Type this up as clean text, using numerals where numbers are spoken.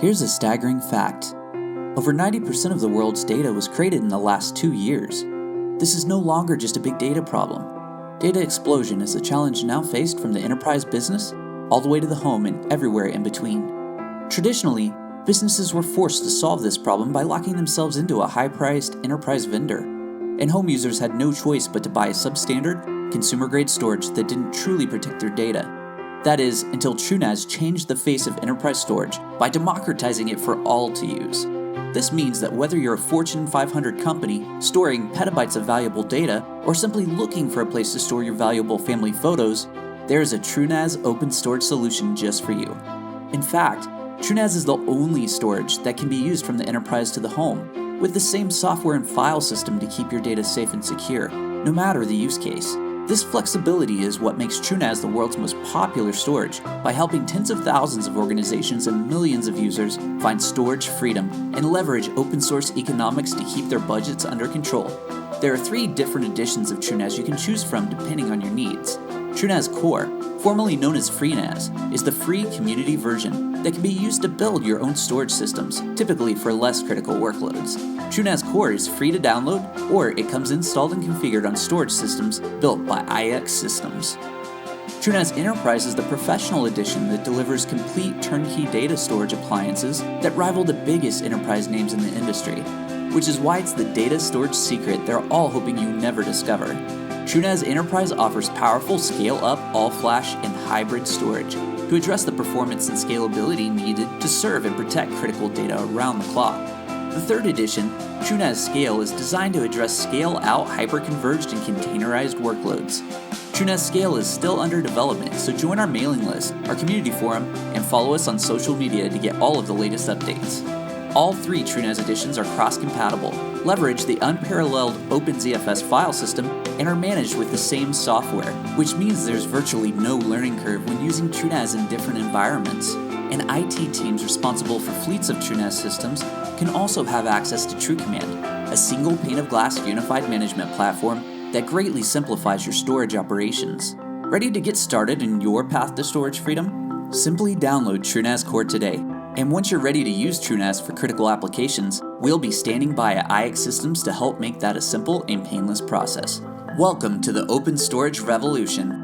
Here's a staggering fact. Over 90% of the world's data was created in the last 2 years. This is no longer just a big data problem. Data explosion is a challenge now faced from the enterprise business all the way to the home and everywhere in between. Traditionally, businesses were forced to solve this problem by locking themselves into a high-priced enterprise vendor, and home users had no choice but to buy substandard, consumer-grade storage that didn't truly protect their data. That is, until TrueNAS changed the face of enterprise storage by democratizing it for all to use. This means that whether you're a Fortune 500 company storing petabytes of valuable data or simply looking for a place to store your valuable family photos, there is a TrueNAS open storage solution just for you. In fact, TrueNAS is the only storage that can be used from the enterprise to the home, with the same software and file system to keep your data safe and secure, no matter the use case. This flexibility is what makes TrueNAS the world's most popular storage by helping tens of thousands of organizations and millions of users find storage freedom and leverage open source economics to keep their budgets under control. There are 3 different editions of TrueNAS you can choose from depending on your needs. TrueNAS Core, formerly known as FreeNAS, is the free community version that can be used to build your own storage systems, typically for less critical workloads. TrueNAS Core is free to download, or it comes installed and configured on storage systems built by IX Systems. TrueNAS Enterprise is the professional edition that delivers complete turnkey data storage appliances that rival the biggest enterprise names in the industry, which is why it's the data storage secret they're all hoping you never discover. TrueNAS Enterprise offers powerful scale-up, all-flash, and hybrid storage to address the performance and scalability needed to serve and protect critical data around the clock. The 3rd edition, TrueNAS Scale, is designed to address scale-out, hyper-converged, and containerized workloads. TrueNAS Scale is still under development, so join our mailing list, our community forum, and follow us on social media to get all of the latest updates. All 3 TrueNAS editions are cross-compatible, leverage the unparalleled OpenZFS file system, and are managed with the same software, which means there's virtually no learning curve when using TrueNAS in different environments. And IT teams responsible for fleets of TrueNAS systems can also have access to TrueCommand, a single pane of glass unified management platform that greatly simplifies your storage operations. Ready to get started in your path to storage freedom? Simply download TrueNAS Core today. And once you're ready to use TrueNAS for critical applications, we'll be standing by at IX Systems to help make that a simple and painless process. Welcome to the open storage revolution.